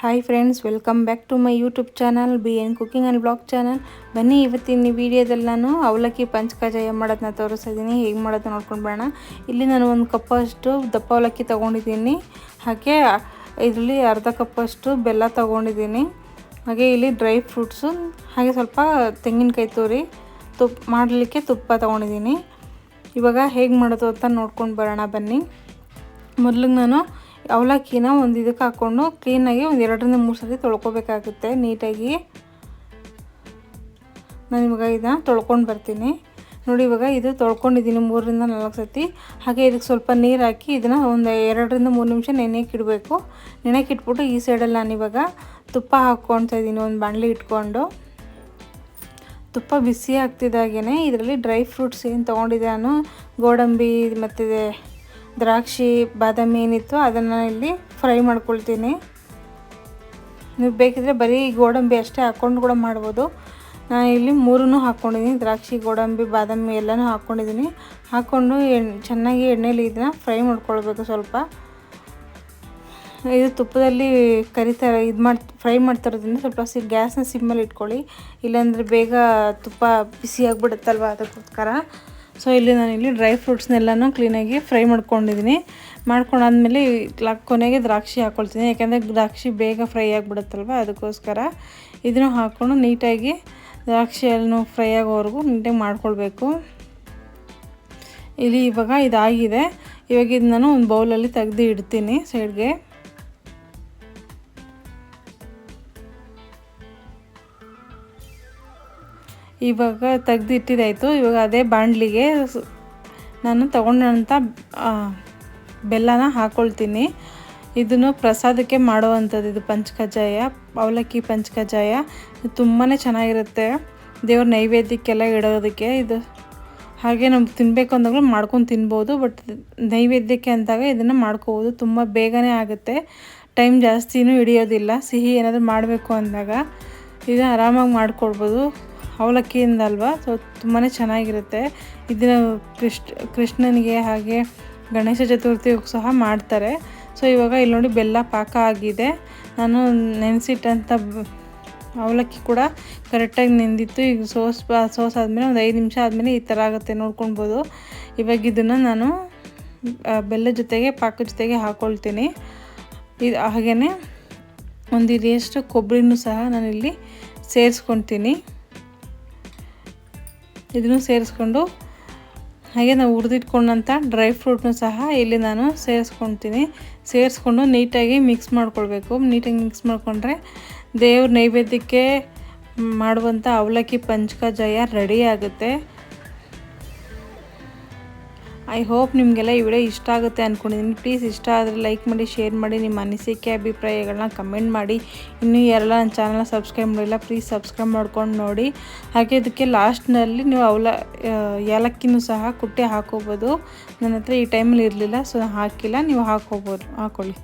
Hi friends, welcome back to my YouTube channel BN cooking and blog channel. ಬನ್ನಿ, ಇವತ್ತಿನ ವಿಡಿಯೋದಲ್ಲಿ ನಾನು ಅವಲಕ್ಕಿ ಪಂಚಕಜಾಯ ಮಾಡೋದನ್ನ ತೋರಿಸ್ತಾ ಇದ್ದೀನಿ. ಹೇಗೆ ಮಾಡೋದು ನೋಡ್ಕೊಂಡು ಬರೋಣ. ಇಲ್ಲಿ ನಾನು ಒಂದು ಕಪ್ಪಷ್ಟು ದಪ್ಪ ಅವಲಕ್ಕಿ ತೊಗೊಂಡಿದ್ದೀನಿ. ಹಾಗೆ ಇದರಲ್ಲಿ ಅರ್ಧ ಕಪ್ಪಷ್ಟು ಬೆಲ್ಲ ತೊಗೊಂಡಿದ್ದೀನಿ. ಹಾಗೆ ಇಲ್ಲಿ ಡ್ರೈ ಫ್ರೂಟ್ಸು, ಹಾಗೆ ಸ್ವಲ್ಪ ತೆಂಗಿನಕಾಯಿ ತುರಿ, ಮಾಡಲಿಕ್ಕೆ ತುಪ್ಪ ತೊಗೊಂಡಿದ್ದೀನಿ. ಇವಾಗ ಹೇಗೆ ಮಾಡೋದು ಅಂತ ನೋಡ್ಕೊಂಡು ಬರೋಣ ಬನ್ನಿ. ಮೊದಲಿಗೆ ನಾನು ಅವಲಕ್ಕಿನ ಒಂದು ಇದಕ್ಕೆ ಹಾಕ್ಕೊಂಡು ಕ್ಲೀನಾಗಿ ಒಂದು 2-3 ಸತಿ ತೊಳ್ಕೊಬೇಕಾಗುತ್ತೆ ನೀಟಾಗಿ. ನಾನು ಇವಾಗ ಇದನ್ನು ತೊಳ್ಕೊಂಡು ಬರ್ತೀನಿ. ನೋಡಿ, ಇವಾಗ ಇದು ತೊಳ್ಕೊಂಡಿದ್ದೀನಿ 3-4 ಸತಿ. ಹಾಗೆ ಇದಕ್ಕೆ ಸ್ವಲ್ಪ ನೀರು ಹಾಕಿ ಇದನ್ನು ಒಂದು 2-3 ನಿಮಿಷ ನೆನೆಯಕ್ಕೆ ಇಡಬೇಕು. ನೆನೆಯಕ್ಕೆ ಇಟ್ಬಿಟ್ಟು ಈ ಸೈಡಲ್ಲಿ ನಾನು ಇವಾಗ ತುಪ್ಪ ಹಾಕ್ಕೊಳ್ತಾ ಇದ್ದೀನಿ. ಒಂದು ಬಾಣಲಿ ಇಟ್ಕೊಂಡು ತುಪ್ಪ ಬಿಸಿ ಆಗ್ತಿದ್ದಾಗೇ ಇದರಲ್ಲಿ ಡ್ರೈ ಫ್ರೂಟ್ಸ್ ಏನು ತೊಗೊಂಡಿದ್ದೆ ನಾನು, ಗೋಡಂಬಿ ಮತ್ತು ದ್ರಾಕ್ಷಿ, ಬಾದಾಮಿ ಏನಿತ್ತು ಅದನ್ನು ಇಲ್ಲಿ ಫ್ರೈ ಮಾಡ್ಕೊಳ್ತೀನಿ. ನೀವು ಬೇಕಿದ್ರೆ ಬರೀ ಗೋಡಂಬಿ ಅಷ್ಟೇ ಹಾಕ್ಕೊಂಡು ಕೂಡ ಮಾಡ್ಬೋದು. ನಾನು ಇಲ್ಲಿ 3 ಹಾಕ್ಕೊಂಡಿದ್ದೀನಿ. ದ್ರಾಕ್ಷಿ, ಗೋಡಂಬಿ, ಬಾದಾಮಿ ಎಲ್ಲನೂ ಹಾಕ್ಕೊಂಡಿದ್ದೀನಿ. ಹಾಕ್ಕೊಂಡು ಚೆನ್ನಾಗಿ ಎಣ್ಣೆಲಿ ಇದನ್ನ ಫ್ರೈ ಮಾಡ್ಕೊಳ್ಬೇಕು. ಸ್ವಲ್ಪ ಇದು ತುಪ್ಪದಲ್ಲಿ ಫ್ರೈ ಮಾಡ್ತಿರೋದ್ರಿಂದ ಸ್ವಲ್ಪ ಗ್ಯಾಸ್ನ ಸಿಮ್ಮಲ್ಲಿ ಇಟ್ಕೊಳ್ಳಿ, ಇಲ್ಲಾಂದರೆ ಬೇಗ ತುಪ್ಪ ಬಿಸಿ ಆಗಿಬಿಡುತ್ತಲ್ವ, ಅದಕ್ಕೋಸ್ಕರ. ಸೊ ಇಲ್ಲಿ ಡ್ರೈ ಫ್ರೂಟ್ಸ್ನೆಲ್ಲನೂ ಕ್ಲೀನಾಗಿ ಫ್ರೈ ಮಾಡ್ಕೊಂಡಿದ್ದೀನಿ. ಮಾಡ್ಕೊಂಡಾದ್ಮೇಲೆ ಕೊನೆಗೆ ದ್ರಾಕ್ಷಿ ಹಾಕ್ಕೊಳ್ತೀನಿ, ಯಾಕೆಂದರೆ ದ್ರಾಕ್ಷಿ ಬೇಗ ಫ್ರೈ ಆಗಿಬಿಡುತ್ತಲ್ವ, ಅದಕ್ಕೋಸ್ಕರ. ಇದನ್ನು ಹಾಕ್ಕೊಂಡು ನೀಟಾಗಿ ದ್ರಾಕ್ಷಿ ಎಲ್ಲನೂ ಫ್ರೈ ಆಗೋವರೆಗೂ ನೀಟಾಗಿ ಮಾಡ್ಕೊಳ್ಬೇಕು. ಇವಾಗ ಇದಾಗಿದೆ. ಇವಾಗ ಇದು ನಾನು ಒಂದು ಬೌಲಲ್ಲಿ ತೆಗೆದು ಇಡ್ತೀನಿ ಸೈಡ್ಗೆ. ಇವಾಗ ತೆಗ್ದು ಇಟ್ಟಿದ್ದಾಯಿತು. ಇವಾಗ ಅದೇ ಬಾಣಲಿಗೆ ನಾನು ತೊಗೊಂಡಂಥ ಬೆಲ್ಲನ ಹಾಕ್ಕೊಳ್ತೀನಿ. ಇದನ್ನು ಪ್ರಸಾದಕ್ಕೆ ಮಾಡುವಂಥದ್ದು. ಇದು ಪಂಚಕಜಾಯ, ಅವಲಕ್ಕಿ ಪಂಚಕಜಾಯ ತುಂಬಾ ಚೆನ್ನಾಗಿರುತ್ತೆ. ದೇವ್ರ ನೈವೇದ್ಯಕ್ಕೆಲ್ಲ ಇಡೋದಕ್ಕೆ ಇದು. ಹಾಗೆ ನಮ್ಗೆ ತಿನ್ನಬೇಕು ಅಂದಾಗಲೂ ಮಾಡ್ಕೊಂಡು ತಿನ್ಬೋದು. ಬಟ್ ನೈವೇದ್ಯಕ್ಕೆ ಅಂದಾಗ ಇದನ್ನು ಮಾಡ್ಕೋಬೋದು. ತುಂಬ ಬೇಗನೆ ಆಗುತ್ತೆ, ಟೈಮ್ ಜಾಸ್ತಿನೂ ಹಿಡಿಯೋದಿಲ್ಲ. ಸಿಹಿ ಏನಾದರೂ ಮಾಡಬೇಕು ಅಂದಾಗ ಇದನ್ನು ಆರಾಮಾಗಿ ಮಾಡ್ಕೊಳ್ಬೋದು. ಅವಲಕ್ಕಿಯಿಂದ ಅಲ್ವಾ, ಸೊ ತುಂಬಾ ಚೆನ್ನಾಗಿರುತ್ತೆ. ಇದನ್ನು ಕೃಷ್ಣನಿಗೆ ಹಾಗೆ ಗಣೇಶ ಚತುರ್ಥಿಗೂ ಸಹ ಮಾಡ್ತಾರೆ. ಸೊ ಇವಾಗ ಇಲ್ಲಿ ನೋಡಿ, ಬೆಲ್ಲ ಪಾಕ ಆಗಿದೆ. ನಾನು ನೆನೆಸಿಟ್ಟಂಥ ಅವಲಕ್ಕಿ ಕೂಡ ಕರೆಕ್ಟಾಗಿ ನೆಂದಿತ್ತು. ಈಗ ಸೋಸ್ ಆದಮೇಲೆ ಒಂದು 5 ನಿಮಿಷ ಆದಮೇಲೆ ಈ ಥರ ಆಗುತ್ತೆ, ನೋಡ್ಕೊಳ್ಬೋದು. ಇವಾಗ ಇದನ್ನು ನಾನು ಬೆಲ್ಲದ ಜೊತೆಗೆ, ಪಾಕದ ಜೊತೆಗೆ ಹಾಕ್ಕೊಳ್ತೀನಿ. ಇದು ಹಾಗೆಯೇ ಒಂದು ಹಿಡಿಯಷ್ಟು ಕೊಬ್ಬರಿನೂ ಸಹ ನಾನಿಲ್ಲಿ ಸೇರಿಸ್ಕೊತೀನಿ. ಇದನ್ನು ಸೇರಿಸ್ಕೊಂಡು ಹಾಗೆ ನಾವು ಹುರಿದಿಟ್ಕೊಂಡಂಥ ಡ್ರೈ ಫ್ರೂಟ್ನೂ ಸಹ ಇಲ್ಲಿ ನಾನು ಸೇರಿಸ್ಕೊಂಡು ನೀಟಾಗಿ ಮಿಕ್ಸ್ ಮಾಡ್ಕೊಳ್ಬೇಕು. ನೀಟಾಗಿ ಮಿಕ್ಸ್ ಮಾಡಿಕೊಂಡ್ರೆ ದೇವ್ರ ನೈವೇದ್ಯಕ್ಕೆ ಮಾಡುವಂಥ ಅವಲಕ್ಕಿ ಪಂಚಕಜಾಯ ರೆಡಿ ಆಗುತ್ತೆ. ಐ ಹೋಪ್ ನಿಮಗೆಲ್ಲ ಈ ವಿಡಿಯೋ ಇಷ್ಟ ಆಗುತ್ತೆ ಅಂದ್ಕೊಂಡಿದ್ದೀನಿ. ಪ್ಲೀಸ್ ಇಷ್ಟ ಆದರೆ ಲೈಕ್ ಮಾಡಿ, ಶೇರ್ ಮಾಡಿ, ನಿಮ್ಮ ಅನಿಸಿಕೆ ಅಭಿಪ್ರಾಯಗಳನ್ನ ಕಮೆಂಟ್ ಮಾಡಿ. ಇನ್ನೂ ಯಾರೆಲ್ಲ ನನ್ನ ಚಾನಲ್ನ ಸಬ್ಸ್ಕ್ರೈಬ್ ಮಾಡಿಲ್ಲ, ಪ್ಲೀಸ್ ಸಬ್ಸ್ಕ್ರೈಬ್ ಮಾಡ್ಕೊಂಡು ನೋಡಿ. ಹಾಗೆ ಇದಕ್ಕೆ ಲಾಸ್ಟ್ನಲ್ಲಿ ನೀವು ಏಲಕ್ಕಿನೂ ಸಹ ಕುಟ್ಟಿ ಹಾಕೋಬೋದು. ನನ್ನ ಹತ್ರ ಈ ಟೈಮಲ್ಲಿ ಇರಲಿಲ್ಲ, ಸೊ ಹಾಕಿಲ್ಲ, ನೀವು ಹಾಕ್ಕೊಳ್ಳಿ.